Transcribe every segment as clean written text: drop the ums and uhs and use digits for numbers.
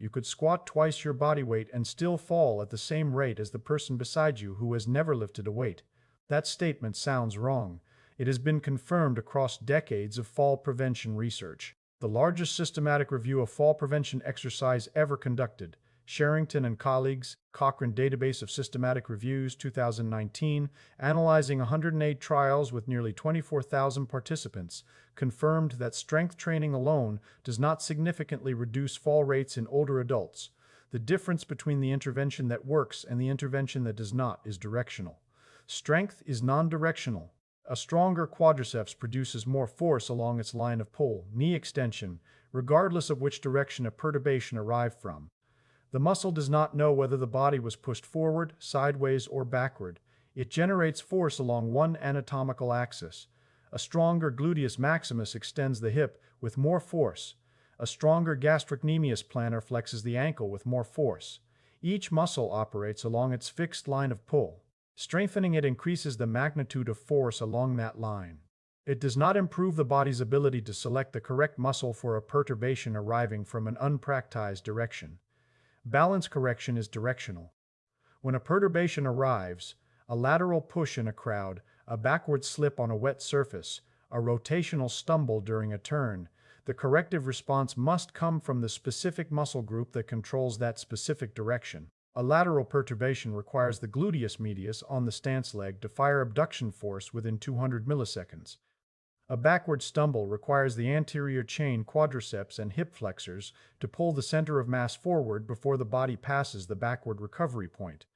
you could squat twice your body weight and still fall at the same rate as the person beside you who has never lifted a weight. That statement sounds wrong. It has been confirmed across decades of fall prevention research. The largest systematic review of fall prevention exercise ever conducted, Sherrington and colleagues, Cochrane Database of Systematic Reviews, 2019, analyzing 108 trials with nearly 24,000 participants, confirmed that strength training alone does not significantly reduce fall rates in older adults. The difference between the intervention that works and the intervention that does not is directional. Strength is non-directional. A stronger quadriceps produces more force along its line of pull, knee extension, regardless of which direction a perturbation arrived from. The muscle does not know whether the body was pushed forward, sideways, or backward. It generates force along one anatomical axis. A stronger gluteus maximus extends the hip with more force. A stronger gastrocnemius plantar flexes the ankle with more force. Each muscle operates along its fixed line of pull. Strengthening it increases the magnitude of force along that line. It does not improve the body's ability to select the correct muscle for a perturbation arriving from an unpracticed direction. Balance correction is directional. When a perturbation arrives, a lateral push in a crowd, a backward slip on a wet surface, a rotational stumble during a turn, the corrective response must come from the specific muscle group that controls that specific direction. A lateral perturbation requires the gluteus medius on the stance leg to fire abduction force within 200 milliseconds. A backward stumble requires the anterior chain quadriceps and hip flexors to pull the center of mass forward before the body passes the backward recovery point.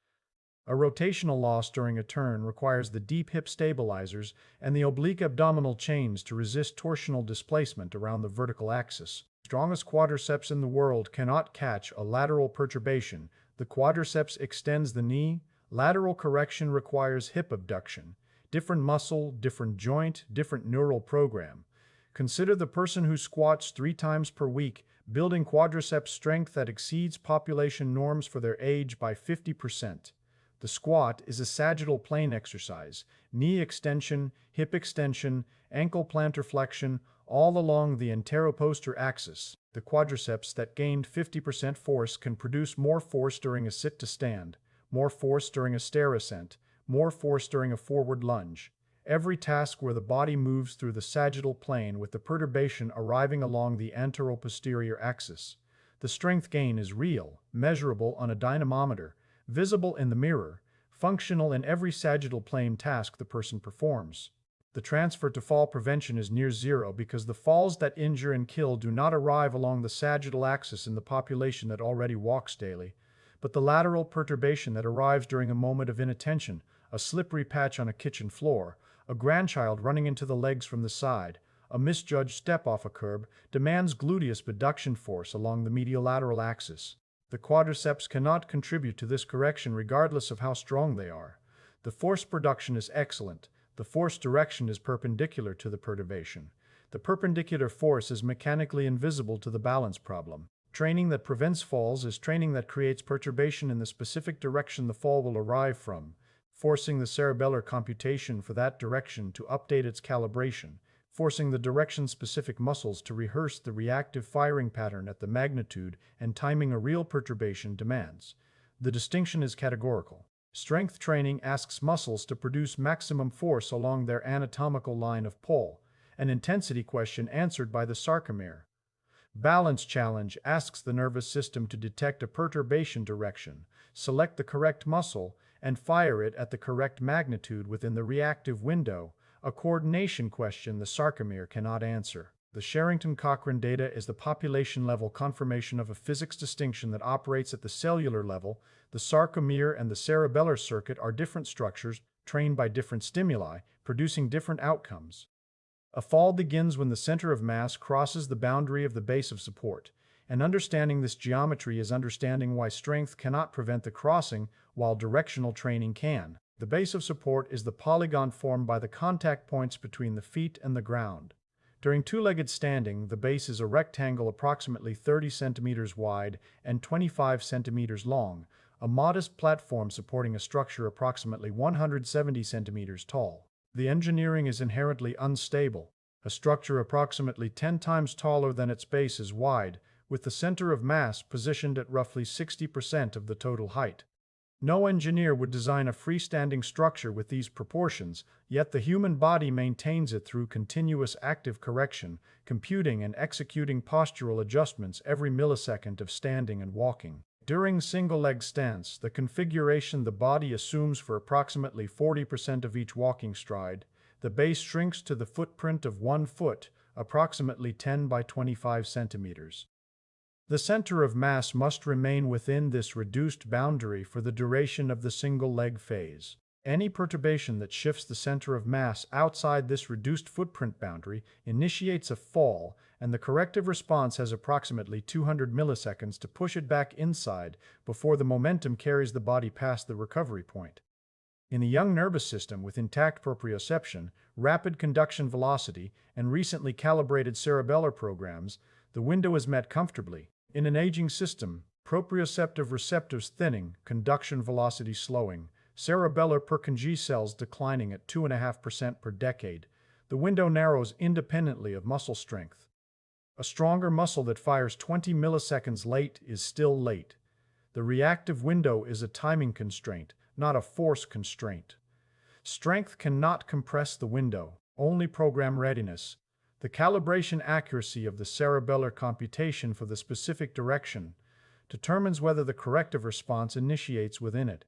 A rotational loss during a turn requires the deep hip stabilizers and the oblique abdominal chains to resist torsional displacement around the vertical axis. The strongest quadriceps in the world cannot catch a lateral perturbation. The quadriceps extends the knee. Lateral correction requires hip abduction. Different muscle, different joint, different neural program. Consider the person who squats 3 times per week, building quadriceps strength that exceeds population norms for their age by 50%. The squat is a sagittal plane exercise, knee extension, hip extension, ankle plantar flexion, all along the anteroposterior axis. The quadriceps that gained 50% force can produce more force during a sit to stand, more force during a stair ascent, more force during a forward lunge. Every task where the body moves through the sagittal plane with the perturbation arriving along the anteroposterior axis. The strength gain is real, measurable on a dynamometer, visible in the mirror, functional in every sagittal plane task the person performs. The transfer to fall prevention is near zero because the falls that injure and kill do not arrive along the sagittal axis in the population that already walks daily, but the lateral perturbation that arrives during a moment of inattention, a slippery patch on a kitchen floor, a grandchild running into the legs from the side, a misjudged step off a curb, demands gluteus abduction force along the mediolateral axis. The quadriceps cannot contribute to this correction regardless of how strong they are. The force production is excellent. The force direction is perpendicular to the perturbation. The perpendicular force is mechanically invisible to the balance problem. Training that prevents falls is training that creates perturbation in the specific direction the fall will arrive from, forcing the cerebellar computation for that direction to update its calibration, forcing the direction-specific muscles to rehearse the reactive firing pattern at the magnitude and timing a real perturbation demands. The distinction is categorical. Strength training asks muscles to produce maximum force along their anatomical line of pull, an intensity question answered by the sarcomere. Balance challenge asks the nervous system to detect a perturbation direction, select the correct muscle, and fire it at the correct magnitude within the reactive window, a coordination question the sarcomere cannot answer. The Sherrington-Cochrane data is the population-level confirmation of a physics distinction that operates at the cellular level. The sarcomere and the cerebellar circuit are different structures, trained by different stimuli, producing different outcomes. A fall begins when the center of mass crosses the boundary of the base of support, and understanding this geometry is understanding why strength cannot prevent the crossing while directional training can. The base of support is the polygon formed by the contact points between the feet and the ground. During two-legged standing, the base is a rectangle approximately 30 centimeters wide and 25 centimeters long, a modest platform supporting a structure approximately 170 centimeters tall. The engineering is inherently unstable. A structure approximately 10 times taller than its base is wide, with the center of mass positioned at roughly 60% of the total height. No engineer would design a freestanding structure with these proportions, yet the human body maintains it through continuous active correction, computing and executing postural adjustments every millisecond of standing and walking. During single-leg stance, the configuration the body assumes for approximately 40% of each walking stride, the base shrinks to the footprint of 1 foot, approximately 10 by 25 centimeters. The center of mass must remain within this reduced boundary for the duration of the single-leg phase. Any perturbation that shifts the center of mass outside this reduced footprint boundary initiates a fall, and the corrective response has approximately 200 milliseconds to push it back inside before the momentum carries the body past the recovery point. In the young nervous system with intact proprioception, rapid conduction velocity, and recently calibrated cerebellar programs, the window is met comfortably. In an aging system, proprioceptive receptors thinning, conduction velocity slowing, cerebellar Purkinje cells declining at 2.5% per decade, the window narrows independently of muscle strength. A stronger muscle that fires 20 milliseconds late is still late. The reactive window is a timing constraint, not a force constraint. Strength cannot compress the window, only program readiness. The calibration accuracy of the cerebellar computation for the specific direction determines whether the corrective response initiates within it.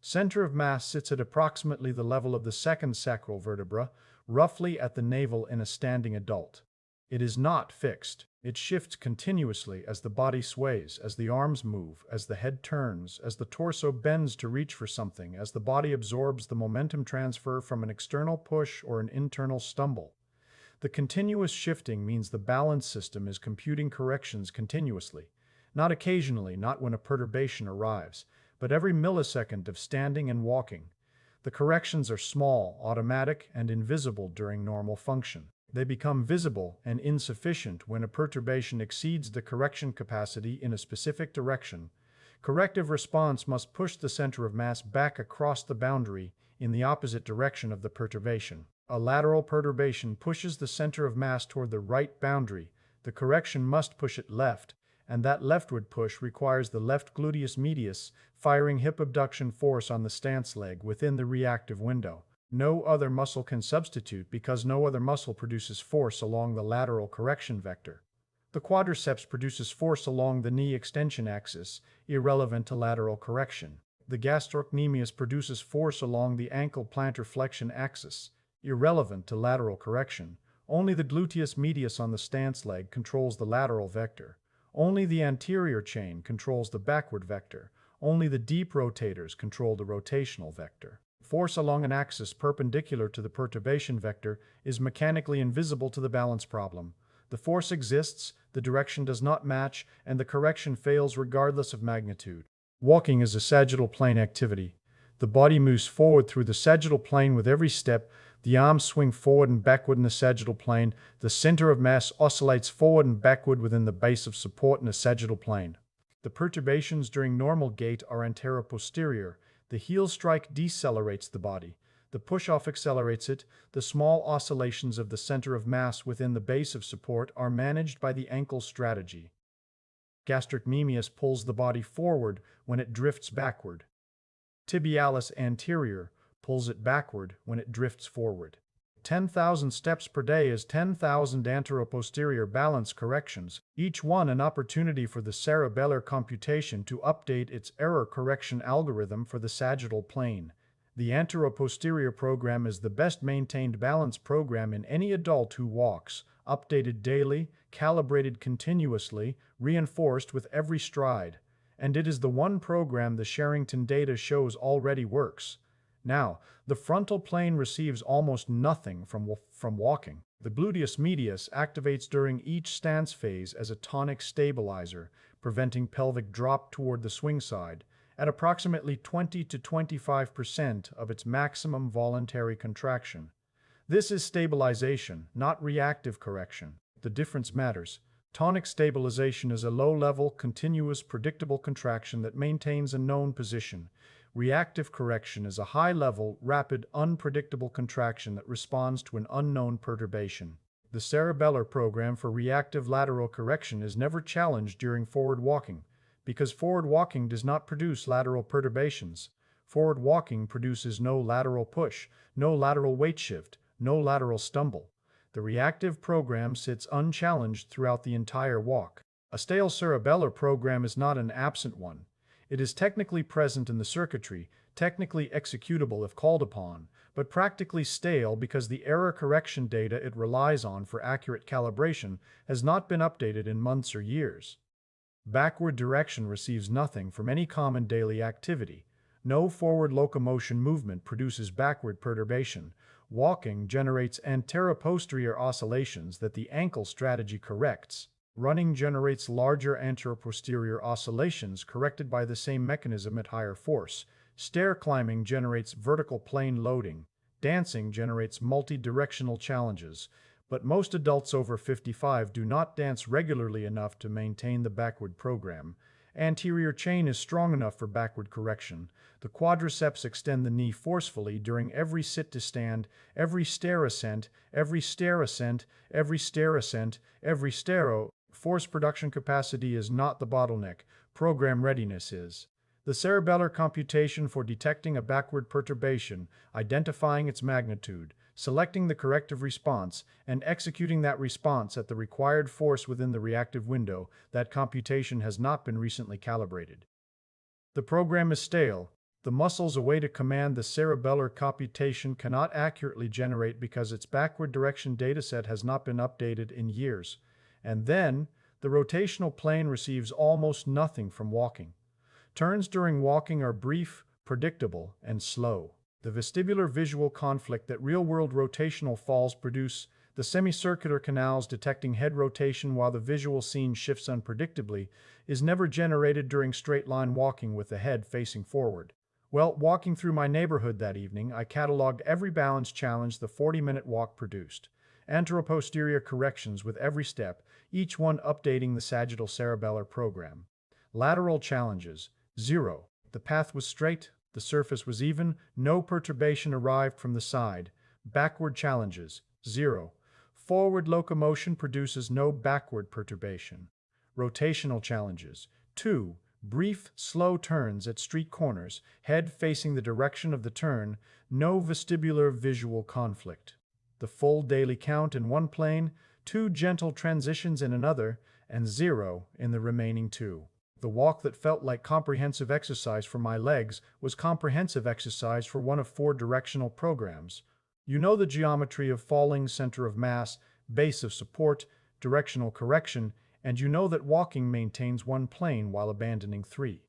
Center of mass sits at approximately the level of the second sacral vertebra, roughly at the navel in a standing adult. It is not fixed. It shifts continuously as the body sways, as the arms move, as the head turns, as the torso bends to reach for something, as the body absorbs the momentum transfer from an external push or an internal stumble. The continuous shifting means the balance system is computing corrections continuously, not occasionally, not when a perturbation arrives, but every millisecond of standing and walking. The corrections are small, automatic, and invisible during normal function. They become visible and insufficient when a perturbation exceeds the correction capacity in a specific direction. Corrective response must push the center of mass back across the boundary in the opposite direction of the perturbation. A lateral perturbation pushes the center of mass toward the right boundary. The correction must push it left, and that leftward push requires the left gluteus medius firing hip abduction force on the stance leg within the reactive window. No other muscle can substitute because no other muscle produces force along the lateral correction vector. The quadriceps produces force along the knee extension axis, irrelevant to lateral correction. The gastrocnemius produces force along the ankle plantar flexion axis, irrelevant to lateral correction. Only the gluteus medius on the stance leg controls the lateral vector. Only the anterior chain controls the backward vector. Only the deep rotators control the rotational vector. Force along an axis perpendicular to the perturbation vector is mechanically invisible to the balance problem. The force exists, the direction does not match, and the correction fails regardless of magnitude. Walking is a sagittal plane activity. The body moves forward through the sagittal plane with every step. The arms swing forward and backward in the sagittal plane. The center of mass oscillates forward and backward within the base of support in the sagittal plane. The perturbations during normal gait are anteroposterior. The heel strike decelerates the body. The push-off accelerates it. The small oscillations of the center of mass within the base of support are managed by the ankle strategy. Gastrocnemius pulls the body forward when it drifts backward. Tibialis anterior pulls it backward when it drifts forward. 10,000 steps per day is 10,000 anteroposterior balance corrections, each one an opportunity for the cerebellar computation to update its error correction algorithm for the sagittal plane. The anteroposterior program is the best maintained balance program in any adult who walks, updated daily, calibrated continuously, reinforced with every stride. And it is the one program the Sherrington data shows already works. Now, the frontal plane receives almost nothing from walking. The gluteus medius activates during each stance phase as a tonic stabilizer, preventing pelvic drop toward the swing side, at approximately 20 to 25% of its maximum voluntary contraction. This is stabilization, not reactive correction. The difference matters. Tonic stabilization is a low-level, continuous, predictable contraction that maintains a known position. Reactive correction is a high-level, rapid, unpredictable contraction that responds to an unknown perturbation. The cerebellar program for reactive lateral correction is never challenged during forward walking, because forward walking does not produce lateral perturbations. Forward walking produces no lateral push, no lateral weight shift, no lateral stumble. The reactive program sits unchallenged throughout the entire walk. A stale cerebellar program is not an absent one. It is technically present in the circuitry, technically executable if called upon, but practically stale because the error correction data it relies on for accurate calibration has not been updated in months or years. Backward direction receives nothing from any common daily activity. No forward locomotion movement produces backward perturbation. Walking generates anteroposterior oscillations that the ankle strategy corrects. Running generates larger anteroposterior oscillations corrected by the same mechanism at higher force. Stair climbing generates vertical plane loading. Dancing generates multi-directional challenges. But most adults over 55 do not dance regularly enough to maintain the backward program. Anterior chain is strong enough for backward correction. The quadriceps extend the knee forcefully during every sit to stand, every stair ascent, every stair ascent, every stair ascent, every stair. Force production capacity is not the bottleneck. Program readiness is. The cerebellar computation for detecting a backward perturbation, identifying its magnitude, selecting the corrective response, and executing that response at the required force within the reactive window, that computation has not been recently calibrated. The program is stale. The muscles away to command the cerebellar computation cannot accurately generate because its backward direction dataset has not been updated in years. And then, the rotational plane receives almost nothing from walking. Turns during walking are brief, predictable, and slow. The vestibular visual conflict that real-world rotational falls produce, the semicircular canals detecting head rotation while the visual scene shifts unpredictably, is never generated during straight-line walking with the head facing forward. Well, walking through my neighborhood that evening, I cataloged every balance challenge the 40-minute walk produced. Anteroposterior corrections with every step, each one updating the sagittal cerebellar program. Lateral challenges, 0. The path was straight, the surface was even, no perturbation arrived from the side. Backward challenges, 0. Forward locomotion produces no backward perturbation. Rotational challenges, 2. Brief, slow turns at street corners, head facing the direction of the turn, no vestibular visual conflict. The full daily count in one plane, 2 gentle transitions in another, and 0 in the remaining 2. The walk that felt like comprehensive exercise for my legs was comprehensive exercise for one of 4 directional programs. You know the geometry of falling, center of mass, base of support, directional correction, and you know that walking maintains one plane while abandoning 3.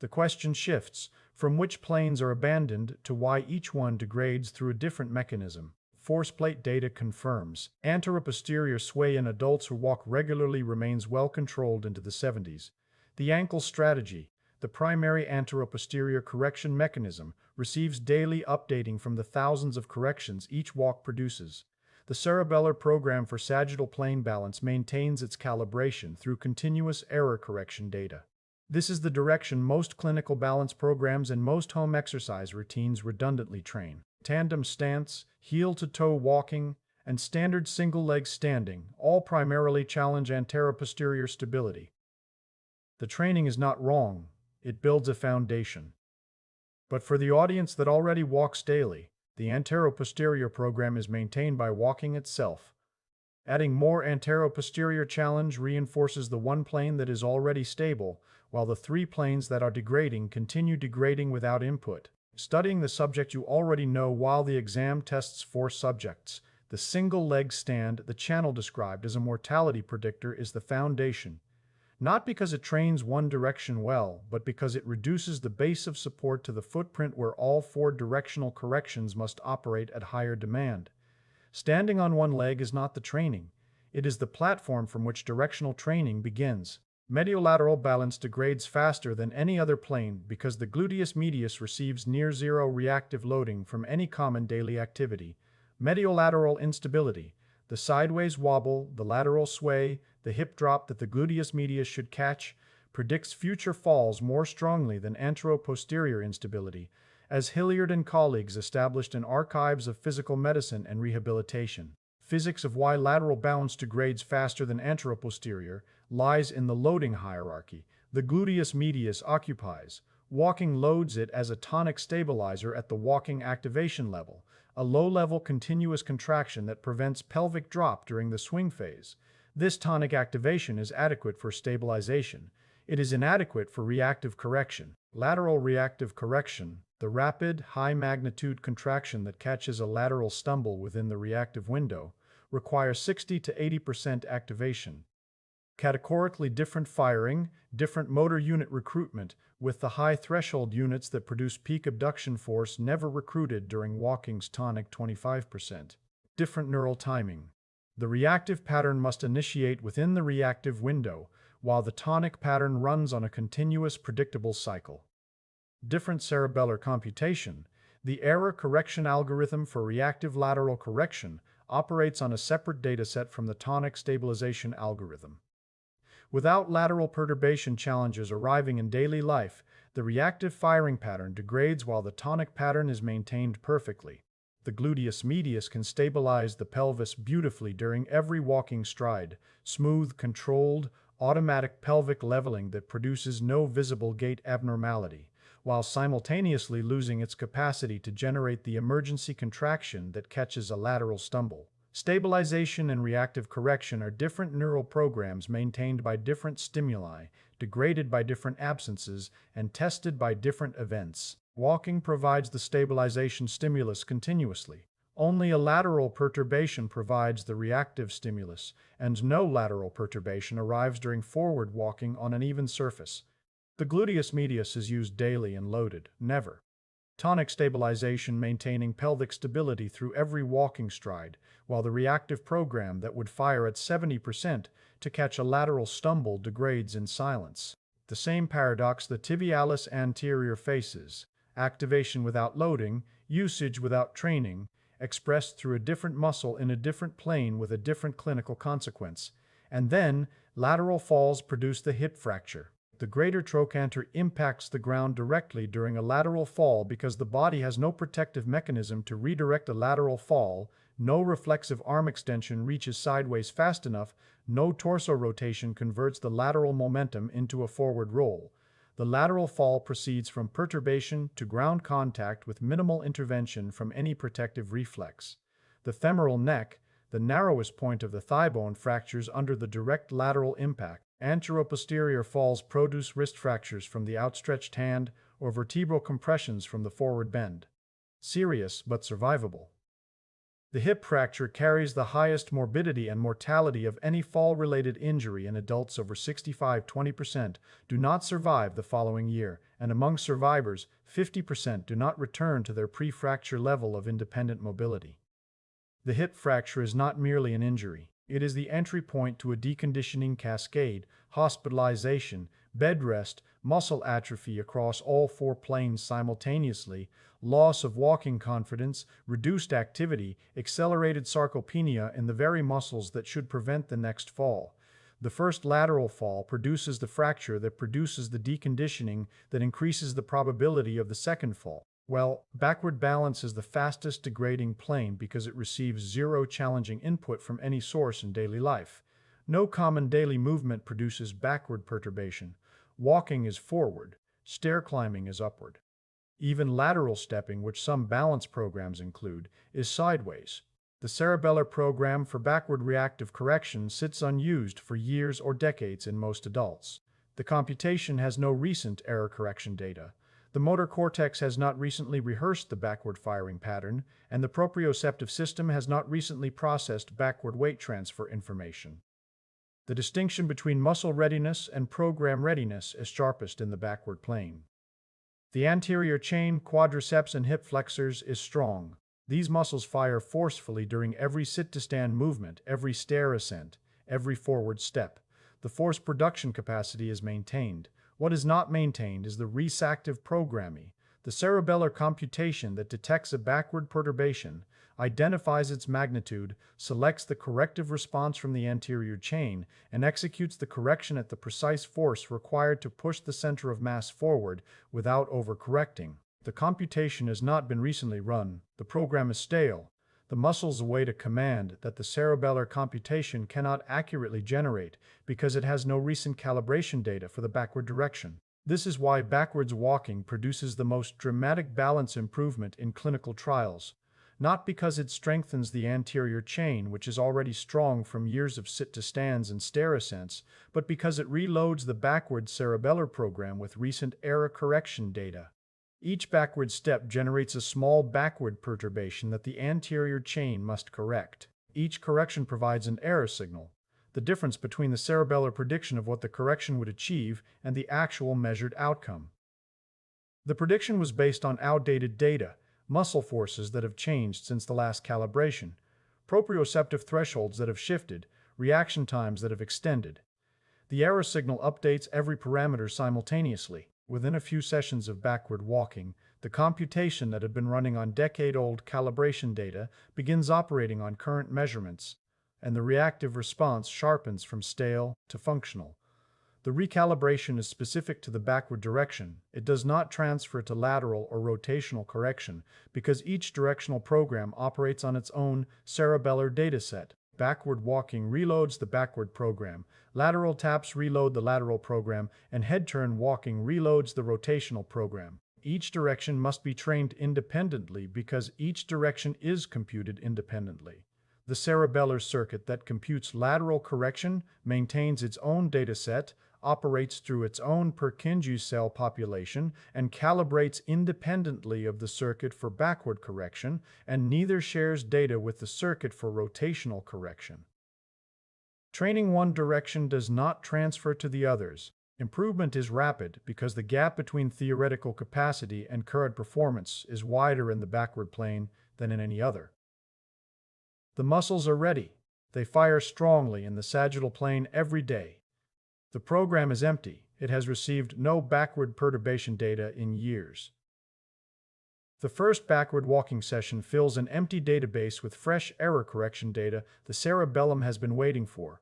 The question shifts from which planes are abandoned to why each one degrades through a different mechanism. Force plate data confirms. Anteroposterior sway in adults who walk regularly remains well controlled into the 70s. The ankle strategy, the primary anteroposterior correction mechanism, receives daily updating from the thousands of corrections each walk produces. The cerebellar program for sagittal plane balance maintains its calibration through continuous error correction data. This is the direction most clinical balance programs and most home exercise routines redundantly train. Tandem stance, heel-to-toe walking, and standard single-leg standing all primarily challenge anteroposterior stability. The training is not wrong, it builds a foundation. But for the audience that already walks daily, the anteroposterior program is maintained by walking itself. Adding more anteroposterior challenge reinforces the one plane that is already stable, while the 3 planes that are degrading continue degrading without input. Studying the subject you already know while the exam tests 4 subjects. The single leg stand, the channel described as a mortality predictor, is the foundation. Not because it trains one direction well, but because it reduces the base of support to the footprint where all 4 directional corrections must operate at higher demand. Standing on one leg is not the training. It is the platform from which directional training begins. Mediolateral balance degrades faster than any other plane because the gluteus medius receives near-zero reactive loading from any common daily activity. Mediolateral instability, the sideways wobble, the lateral sway, the hip drop that the gluteus medius should catch, predicts future falls more strongly than anteroposterior instability, as Hilliard and colleagues established in Archives of Physical Medicine and Rehabilitation. Physics of why lateral balance degrades faster than anteroposterior lies in the loading hierarchy. The gluteus medius occupies. Walking loads it as a tonic stabilizer at the walking activation level, a low-level continuous contraction that prevents pelvic drop during the swing phase. This tonic activation is adequate for stabilization. It is inadequate for reactive correction. Lateral reactive correction, the rapid, high-magnitude contraction that catches a lateral stumble within the reactive window, requires 60 to 80% activation. Categorically different firing, different motor unit recruitment, with the high threshold units that produce peak abduction force never recruited during walking's tonic 25%. Different neural timing. The reactive pattern must initiate within the reactive window, while the tonic pattern runs on a continuous predictable cycle. Different cerebellar computation. The error correction algorithm for reactive lateral correction operates on a separate dataset from the tonic stabilization algorithm. Without lateral perturbation challenges arriving in daily life, the reactive firing pattern degrades while the tonic pattern is maintained perfectly. The gluteus medius can stabilize the pelvis beautifully during every walking stride, smooth, controlled, automatic pelvic leveling that produces no visible gait abnormality, while simultaneously losing its capacity to generate the emergency contraction that catches a lateral stumble. Stabilization and reactive correction are different neural programs maintained by different stimuli, degraded by different absences, and tested by different events. Walking provides the stabilization stimulus continuously. Only a lateral perturbation provides the reactive stimulus, and no lateral perturbation arrives during forward walking on an even surface. The gluteus medius is used daily and loaded, never. Tonic stabilization maintaining pelvic stability through every walking stride, while the reactive program that would fire at 70% to catch a lateral stumble degrades in silence. The same paradox the tibialis anterior faces. Activation without loading, usage without training, expressed through a different muscle in a different plane with a different clinical consequence. And then, lateral falls produce the hip fracture. The greater trochanter impacts the ground directly during a lateral fall because the body has no protective mechanism to redirect a lateral fall, no reflexive arm extension reaches sideways fast enough, no torso rotation converts the lateral momentum into a forward roll. The lateral fall proceeds from perturbation to ground contact with minimal intervention from any protective reflex. The femoral neck, the narrowest point of the thigh bone, fractures under the direct lateral impact. Anteroposterior falls produce wrist fractures from the outstretched hand or vertebral compressions from the forward bend. Serious but survivable. The hip fracture carries the highest morbidity and mortality of any fall-related injury in adults over 65. 20% do not survive the following year, and among survivors, 50% do not return to their pre-fracture level of independent mobility. The hip fracture is not merely an injury. It is the entry point to a deconditioning cascade, hospitalization, bed rest, muscle atrophy across all four planes simultaneously, loss of walking confidence, reduced activity, accelerated sarcopenia in the very muscles that should prevent the next fall. The first lateral fall produces the fracture that produces the deconditioning that increases the probability of the second fall. Well, backward balance is the fastest degrading plane because it receives zero challenging input from any source in daily life. No common daily movement produces backward perturbation. Walking is forward, stair climbing is upward. Even lateral stepping, which some balance programs include, is sideways. The cerebellar program for backward reactive correction sits unused for years or decades in most adults. The computation has no recent error correction data. The motor cortex has not recently rehearsed the backward firing pattern, and the proprioceptive system has not recently processed backward weight transfer information. The distinction between muscle readiness and program readiness is sharpest in the backward plane. The anterior chain, quadriceps, and hip flexors is strong. These muscles fire forcefully during every sit-to-stand movement, every stair ascent, every forward step. The force production capacity is maintained. What is not maintained is the reactive programming, the cerebellar computation that detects a backward perturbation, identifies its magnitude, selects the corrective response from the anterior chain, and executes the correction at the precise force required to push the center of mass forward without overcorrecting. The computation has not been recently run. The program is stale. The muscles await a command that the cerebellar computation cannot accurately generate because it has no recent calibration data for the backward direction. This is why backwards walking produces the most dramatic balance improvement in clinical trials, not because it strengthens the anterior chain, which is already strong from years of sit-to-stands and stair ascents, but because it reloads the backward cerebellar program with recent error correction data. Each backward step generates a small backward perturbation that the anterior chain must correct. Each correction provides an error signal, the difference between the cerebellar prediction of what the correction would achieve and the actual measured outcome. The prediction was based on outdated data, muscle forces that have changed since the last calibration, proprioceptive thresholds that have shifted, reaction times that have extended. The error signal updates every parameter simultaneously. Within a few sessions of backward walking, the computation that had been running on decade-old calibration data begins operating on current measurements, and the reactive response sharpens from stale to functional. The recalibration is specific to the backward direction. It does not transfer to lateral or rotational correction because each directional program operates on its own cerebellar dataset. Backward walking reloads the backward program, lateral taps reload the lateral program, and head turn walking reloads the rotational program. Each direction must be trained independently because each direction is computed independently. The cerebellar circuit that computes lateral correction maintains its own dataset, operates through its own Purkinje cell population, and calibrates independently of the circuit for backward correction, and neither shares data with the circuit for rotational correction. Training one direction does not transfer to the others. Improvement is rapid because the gap between theoretical capacity and current performance is wider in the backward plane than in any other. The muscles are ready. They fire strongly in the sagittal plane every day. The program is empty. It has received no backward perturbation data in years. The first backward walking session fills an empty database with fresh error correction data the cerebellum has been waiting for.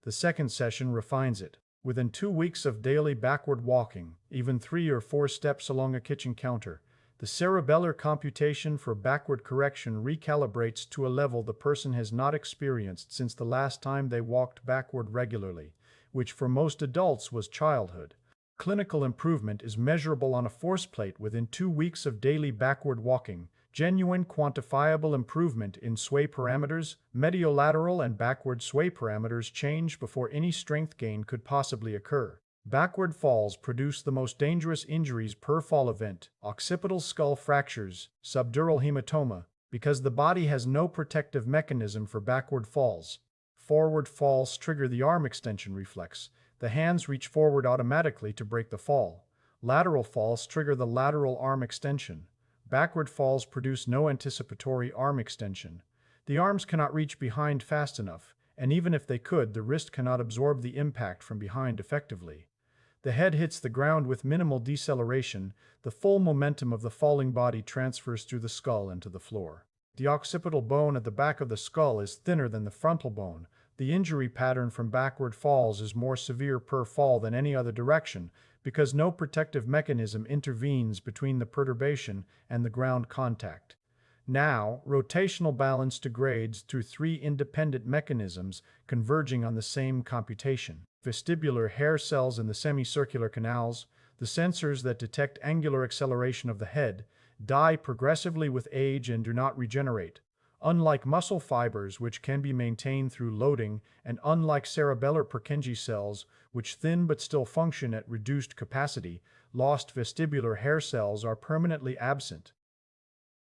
The second session refines it. Within 2 weeks of daily backward walking, even 3 or 4 steps along a kitchen counter, the cerebellar computation for backward correction recalibrates to a level the person has not experienced since the last time they walked backward regularly, which for most adults was childhood. Clinical improvement is measurable on a force plate within 2 weeks of daily backward walking. Genuine quantifiable improvement in sway parameters, mediolateral and backward sway parameters change before any strength gain could possibly occur. Backward falls produce the most dangerous injuries per fall event: occipital skull fractures, subdural hematoma, because the body has no protective mechanism for backward falls. Forward falls trigger the arm extension reflex. The hands reach forward automatically to break the fall. Lateral falls trigger the lateral arm extension. Backward falls produce no anticipatory arm extension. The arms cannot reach behind fast enough, and even if they could, the wrist cannot absorb the impact from behind effectively. The head hits the ground with minimal deceleration. The full momentum of the falling body transfers through the skull into the floor. The occipital bone at the back of the skull is thinner than the frontal bone. The injury pattern from backward falls is more severe per fall than any other direction because no protective mechanism intervenes between the perturbation and the ground contact. Now, rotational balance degrades through 3 independent mechanisms converging on the same computation. Vestibular hair cells in the semicircular canals, the sensors that detect angular acceleration of the head, die progressively with age and do not regenerate. Unlike muscle fibers, which can be maintained through loading, and unlike cerebellar Purkinje cells, which thin but still function at reduced capacity, lost vestibular hair cells are permanently absent.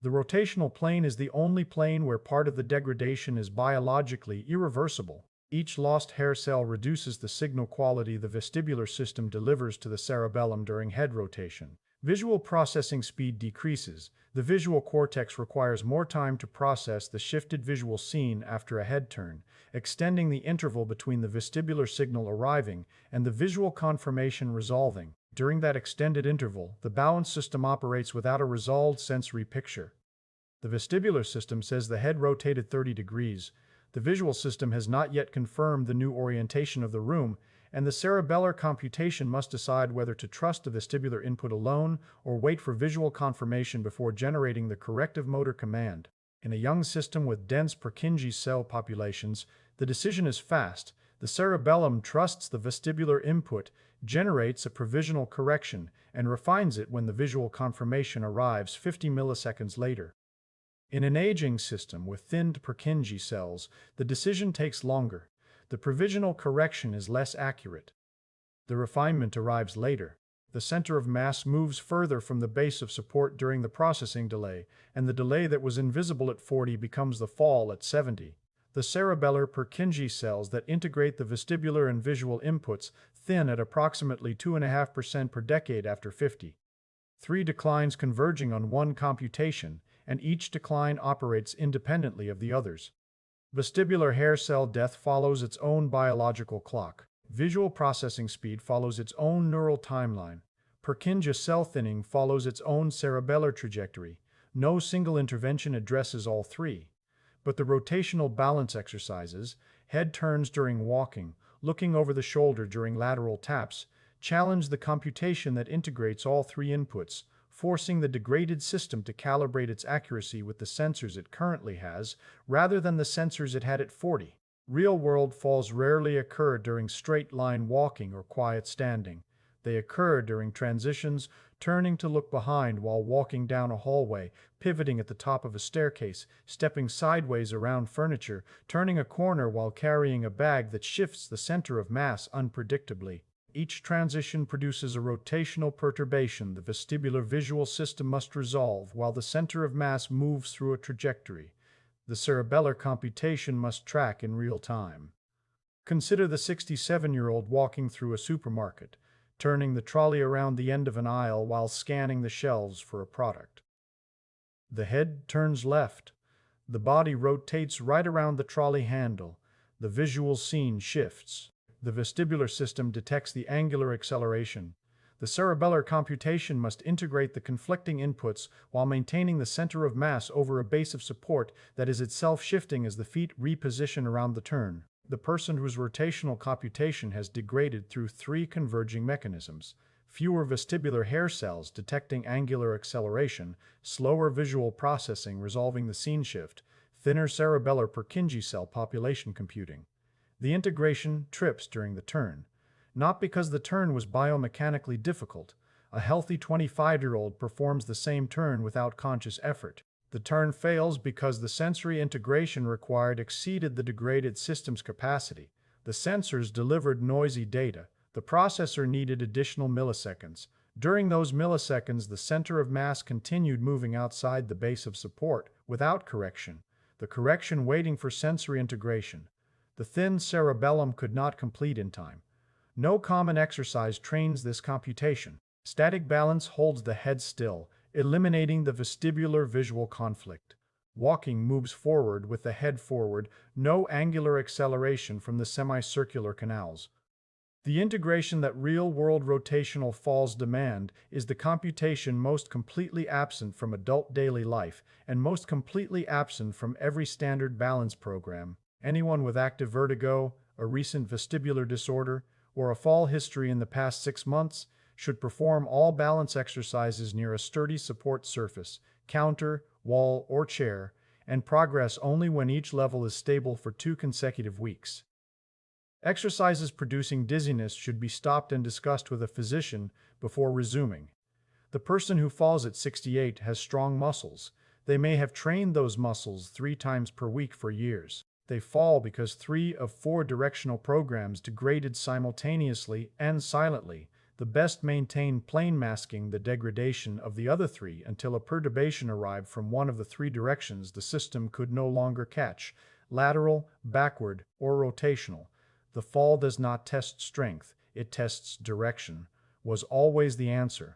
The rotational plane is the only plane where part of the degradation is biologically irreversible. Each lost hair cell reduces the signal quality the vestibular system delivers to the cerebellum during head rotation. Visual processing speed decreases. The visual cortex requires more time to process the shifted visual scene after a head turn, extending the interval between the vestibular signal arriving and the visual confirmation resolving. During that extended interval, the balance system operates without a resolved sensory picture. The vestibular system says the head rotated 30 degrees. The visual system has not yet confirmed the new orientation of the room, and the cerebellar computation must decide whether to trust the vestibular input alone or wait for visual confirmation before generating the corrective motor command. In a young system with dense Purkinje cell populations, the decision is fast. The cerebellum trusts the vestibular input, generates a provisional correction, and refines it when the visual confirmation arrives 50 milliseconds later. In an aging system with thinned Purkinje cells, the decision takes longer. The provisional correction is less accurate. The refinement arrives later. The center of mass moves further from the base of support during the processing delay, and the delay that was invisible at 40 becomes the fall at 70. The cerebellar Purkinje cells that integrate the vestibular and visual inputs thin at approximately 2.5% per decade after 50. 3 declines converging on one computation, and each decline operates independently of the others. Vestibular hair cell death follows its own biological clock. Visual processing speed follows its own neural timeline. Purkinje cell thinning follows its own cerebellar trajectory. No single intervention addresses all 3. But the rotational balance exercises, head turns during walking, looking over the shoulder during lateral taps, challenge the computation that integrates all 3 inputs, forcing the degraded system to calibrate its accuracy with the sensors it currently has, rather than the sensors it had at 40. Real-world falls rarely occur during straight-line walking or quiet standing. They occur during transitions, turning to look behind while walking down a hallway, pivoting at the top of a staircase, stepping sideways around furniture, turning a corner while carrying a bag that shifts the center of mass unpredictably. Each transition produces a rotational perturbation the vestibular visual system must resolve while the center of mass moves through a trajectory. The cerebellar computation must track in real time. Consider the 67-year-old walking through a supermarket, turning the trolley around the end of an aisle while scanning the shelves for a product. The head turns left. The body rotates right around the trolley handle. The visual scene shifts. The vestibular system detects the angular acceleration. The cerebellar computation must integrate the conflicting inputs while maintaining the center of mass over a base of support that is itself shifting as the feet reposition around the turn. The person whose rotational computation has degraded through 3 converging mechanisms: fewer vestibular hair cells detecting angular acceleration, slower visual processing resolving the scene shift, thinner cerebellar Purkinje cell population computing. The integration trips during the turn. Not because the turn was biomechanically difficult. A healthy 25-year-old performs the same turn without conscious effort. The turn fails because the sensory integration required exceeded the degraded system's capacity. The sensors delivered noisy data. The processor needed additional milliseconds. During those milliseconds, the center of mass continued moving outside the base of support without correction. The correction waiting for sensory integration. The thin cerebellum could not complete in time. No common exercise trains this computation. Static balance holds the head still, eliminating the vestibular visual conflict. Walking moves forward with the head forward, no angular acceleration from the semicircular canals. The integration that real-world rotational falls demand is the computation most completely absent from adult daily life and most completely absent from every standard balance program. Anyone with active vertigo, a recent vestibular disorder, or a fall history in the past 6 months should perform all balance exercises near a sturdy support surface, counter, wall, or chair, and progress only when each level is stable for 2 consecutive weeks. Exercises producing dizziness should be stopped and discussed with a physician before resuming. The person who falls at 68 has strong muscles. They may have trained those muscles 3 times per week for years. They fall because 3 of 4 directional programs degraded simultaneously and silently, the best maintained plane masking the degradation of the other 3 until a perturbation arrived from one of the 3 directions the system could no longer catch: lateral, backward, or rotational. The fall does not test strength, it tests direction, was always the answer.